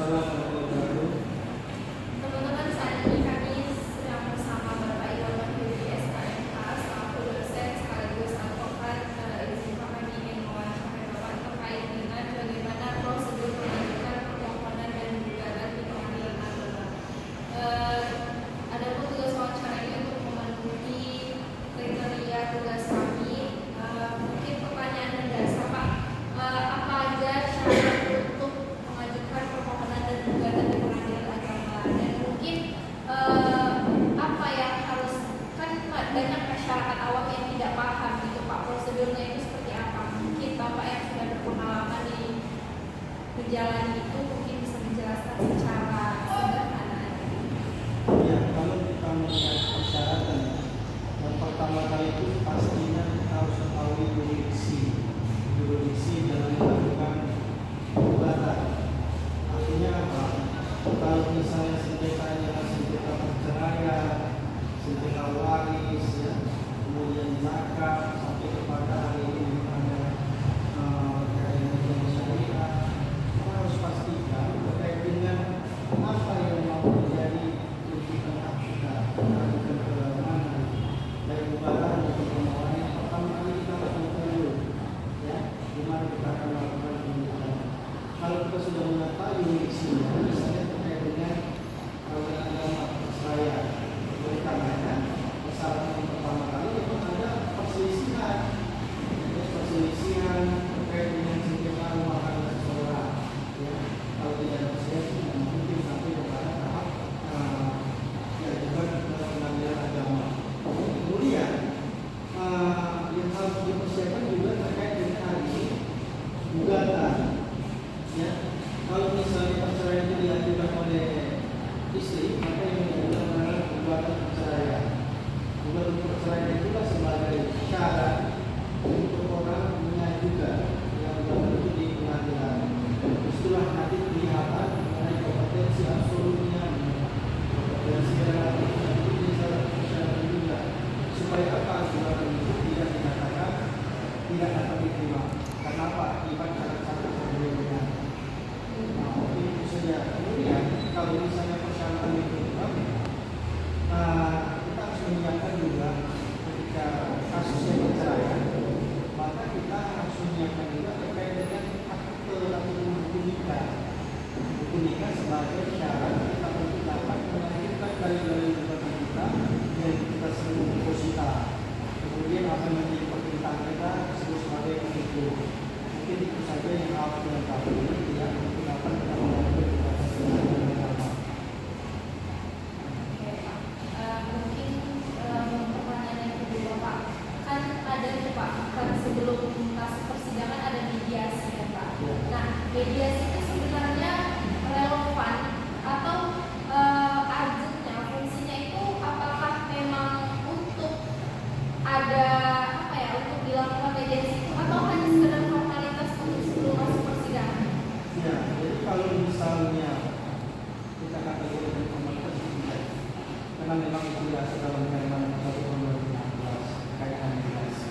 Waalaikumsalam warahmatullahi wabarakatuh. Teman-teman, saat ini kami sedang bersama Bapak Iwan Wahyudi SKMH selaku dosen sekaligus advokat. Izin kami ingin mewawancarai Bapak terkait dengan bagaimana prosedur pengajuan permohonan dan gugatan di pengadilan agama. Adapun tugas wawancara ini untuk memenuhi kriteria tugas kami. Mungkin pertanyaan mendasar, Pak, apa aja syarat untuk mengajukan permohonan dan gugatan di pengadilan agama, dan mungkin apa yang harus, kan banyak masyarakat awam yang tidak paham gitu Pak, prosedurnya itu seperti apa. Mungkin Bapak yang sudah berpengalaman di menjalani itu mungkin bisa menjelaskan secara sederhana. Ya, kalau kita melihat persyaratan, yang pertama kali itu pastinya kita harus tahu jurisdiksi dalam melakukan gugatan. Artinya apa? Kalau misalnya sengketanya sengketa perceraian, sengketa waris, ya, kemudian zakat, sampai kepada hari ini ada kaitan syariah, kita harus pastikan terkait dengan apa yang mau menjadi tuntutan kita, mengajukan ke mana, baik gugatan maupun permohonan. Yang pertama kali kita harus mengetahui, ya, di mana kita akan melakukan tuntutan. Kalau kita sudah mengetahui jurisdiksinya, misalnya terkait dengan agama perceraian, oleh karenanya persyaratan yang pertama kali itu ada perselisihan, terkait dengan sengketa rumah tangga seseorang. Ya, kalau tidak ada perselisihan, mungkin sampai kepada tahap diajukan ke pengadilan agama. Kemudian yang harus dipersiapkan juga terkait dengan hari ini gugatan. Ya, kalau misalnya perceraian itu diajukan oleh istri, maka yang diajukan adalah gugatan perceraian. Gugatan perceraian itulah sebagai syarat untuk orang mengajukan yang gugatan itu di pengadilan. Setelah nanti kelihatan mengenai kompetensi absolutnya, kompetensi relatif, dan itu disyaratkan juga supaya apa gugatan itu tidak dikatakan tidak dapat diterima. Karena apa? Akibat syarat-syarat sebelumnya. Nah, itu saja. Kemudian kalau misalnya persyaratan itu kita harus menyiapkan juga ketika kasusnya perceraian, maka kita harus menyiapkan juga terkait dengan akte atau buku nikah. Buku nikah sebagai syarat kita untuk dapat melahirkan dalil-dalil gugatan kita yang kita sebut deposita. Kemudian apa yang menjadi permintaan kita disebut sebagai itu. Mungkin itu saja yang harus dilengkapi, ya, untuk dapat kita mengajukan gugatan agama. Oke Pak, mungkin pertanyaan yang kedua Pak, kan ada nih Pak, kan sebelum kasus persidangan ada mediasi ya Pak. Nah, mediasi itu sebenarnya relevan atau urgentnya, fungsinya itu apakah memang untuk ada apa ya, untuk dilakukan mediasi itu, atau hanya sekedar formalitas untuk sebelum masuk persidangan? Ya, jadi kalau misalnya kita kategorikan formalitas itu tidak, karena memang itu biasa dalam Permen 1 tahun 2016 kaitan mediasi.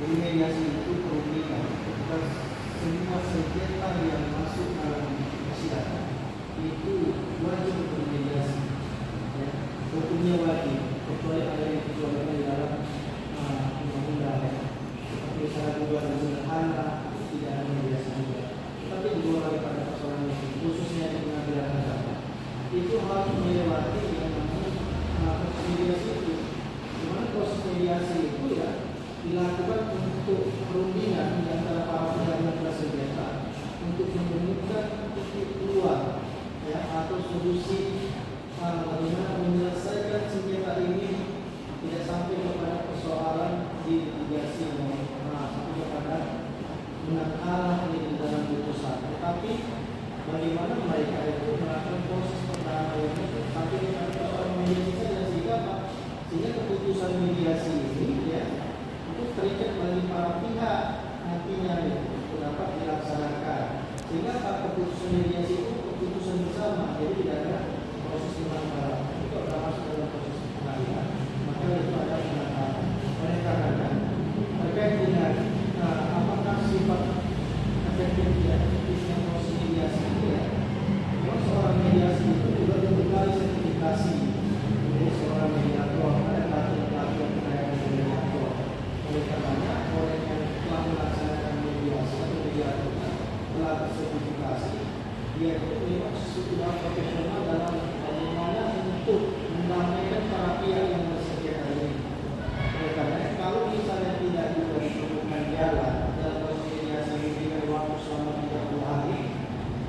Jadi mediasi itu perundingan ketika semua sengketa yang masuk dalam persidangan itu wajib bermediasi. Ya, hukumnya wajib, kecuali ada yang kecualian di dalam undang-undang. Seperti syarat gugatan sederhana itu tidak ada mediasi juga. Tapi di luar daripada persoalan itu, khususnya di pengadilan agama, itu harus melewati yang namanya proses mediasi itu. Di mana proses mediasi itu ya dilakukan untuk perundingan di antara para pihak yang bersengketa untuk menemukan titik keluar, ya, atau solusi bagaimana menyelesaikan sengketa ini tidak sampai kepada persoalan di litigasi yang sampai kepada menang kalah di dalam putusan. Tetapi bagaimana mereka itu melakukan proses perdamaian itu sampai kepada persoalan mediasi saja, sehingga keputusan mediasi ini, ya, itu terikat bagi para pihak nantinya itu dapat dilaksanakan. Sehingga keputusan mediasi itu keputusan bersama, jadi tidak ada proses penangkalan. Itu akan masuk dalam proses pengadilan, maka itu ada penangkalan. Oleh karena terkait dengan apakah sifat efektif ya proses mediasi itu, ya, memang dia itu memang sudah profesional dalam bagaimana untuk mendamaikan para pihak yang bersengketa ini. Oleh karena kalau misalnya tidak juga ditemukan jalan dalam proses mediasi memberikan waktu selama 30 hari,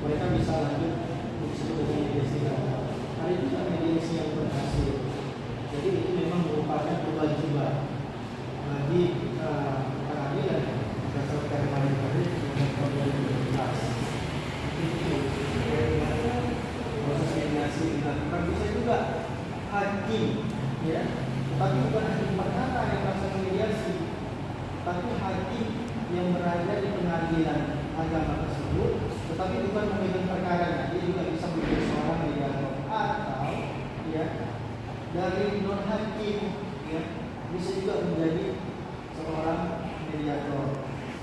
mereka bisa lanjut disebut dengan mediasi damai. Hari itu kan mediasi yang berhasil. Jadi itu memang merupakan kewajiban bagi pengadilan berdasarkan mandat dari 2017. Proses mediasi dilakukan bisa juga hakim, ya, tapi bukan hakim perkara yang melaksanakan mediasi, tapi hakim yang berada di pengadilan agama tersebut, tetapi bukan memegang perkara, dia juga bisa menjadi seorang mediator atau, ya, dari non hakim, ya, bisa juga menjadi seorang mediator.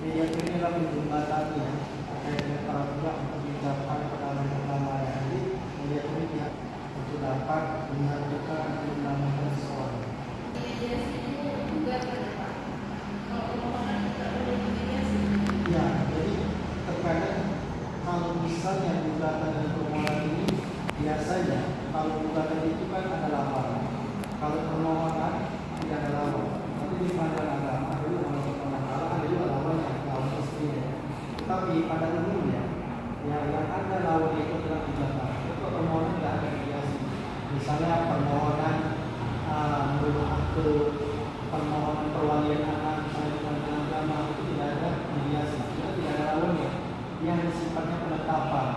Mediator ini adalah menjembatani terkait dengan para pihak untuk mencapai perdamaian. Jadi mediator ini pihak untuk dapat menyatukan atau mendamaikan seseorang. Mediasi itu juga berapa? Kalau permohonan kita perlu mediasi. Ya, jadi terkadang kalau misalnya gugatan dan permohonan ini biasanya kalau gugatan itu kan ada laporan, kalau permohonan tidak ada laporan. Tapi di pandangan agama ada juga ada juga lawan yang lawan istrinya. Tetapi pada umumnya ya yang ada lawan itu adalah gugatan. Itu permohonan tidak ada mediasi. Misalnya permohonan merubah akte, permohonan perwalian anak, misalnya di pengadilan agama itu tidak ada mediasi, kita tidak ada lawannya. Yang sifatnya penetapan.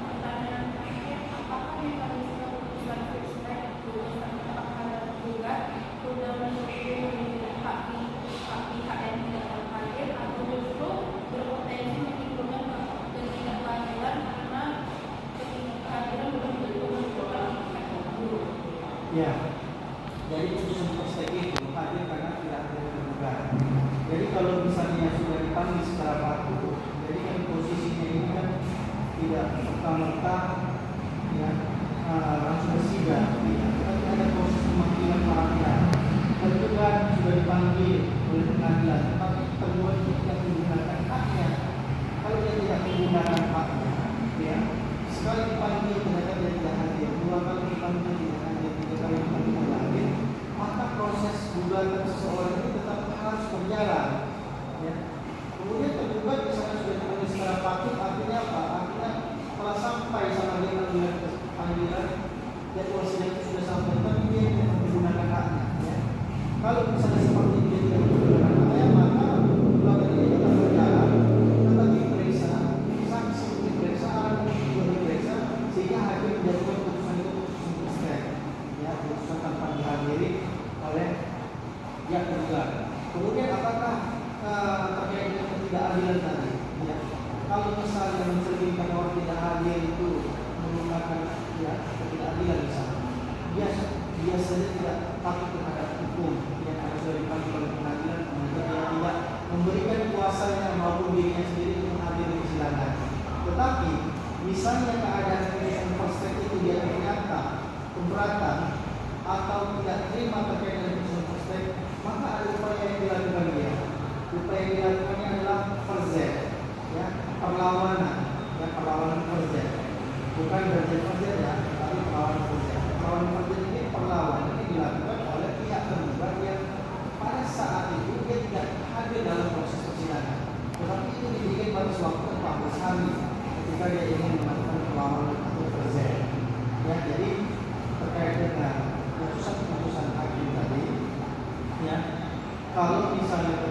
Pertanyaan terakhir, apakah mekanisme putusan first-strike putusan terhadap gugat sudah menunjukkan hak pihak yang tidak terhadir atau justru berpotensi menimbulkan ketidaklanjutan karena kehadiran belum tentu menunjukkan efek buruk. Ya, jadi putusan first-strike itu hadir karena tidak ada tergugat. Jadi kalau misalnya sudah dipanggil secara patuh, jadi kan posisinya ini kan tidak serta-merta ya langsung bersidang, tapi ada proses pemanggilan para pihak. Tergugat sudah dipanggil oleh pengadilan, tapi tergugat tidak menggunakan haknya. Kalau dia tidak menggunakan haknya, ya sekali dipanggil ternyata dia tidak hadir, dua kali dipanggil tidak hadir, tiga kali dipanggil tidak hadir, maka proses gugatan seseorang itu tetap harus berjalan. Ya. Kemudian tergugat misalnya sudah dipanggil secara patut, artinya apa? Artinya telah sampai sama dia panggilan jadwal sidang itu sudah sampai, tapi dia tidak menggunakan haknya. Ya. Kalau misalnya seperti dia tidak menggunakan haknya, maka gugatan ini tetap berjalan, tetap diperiksa, saksi diperiksa, alat bukti juga diperiksa, sehingga hakim menjatuhkan putusan itu putusan ya, putusan tanpa dihadiri oleh pihak tergugat. Kemudian apakah terkait dengan ketidakadilan tadi? Ya, kalau misalnya mencerminkan bahwa tidak hadir itu menggunakan ya ketidakadilan misalnya, biasanya tidak patuh terhadap hukum yang harus dipanggil oleh pengadilan, kemudian dia tidak memberikan kuasanya maupun dirinya sendiri untuk hadir di persidangan. Tetapi misalnya keadaan keputusan first-strike itu dia ternyata keberatan atau tidak terima terkait dengan putusan first-strike, maka ada upaya yang dilakukan dia. Upaya yang dilakukannya adalah verzet, ya, perlawanan, ya, perlawanan verzet. Bukan verzet ya, tapi perlawanan verzet. Perlawanan verzet ini perlawanan yang dilakukan oleh pihak tergugat yang pada saat itu dia tidak hadir dalam proses persidangan. Tetapi itu diberikan batas waktu 14 hari ketika dia ingin melakukan perlawanan atau verzet. Ya, jadi terkait dengan putusan-putusan hakim tadi, ya, kalau misalnya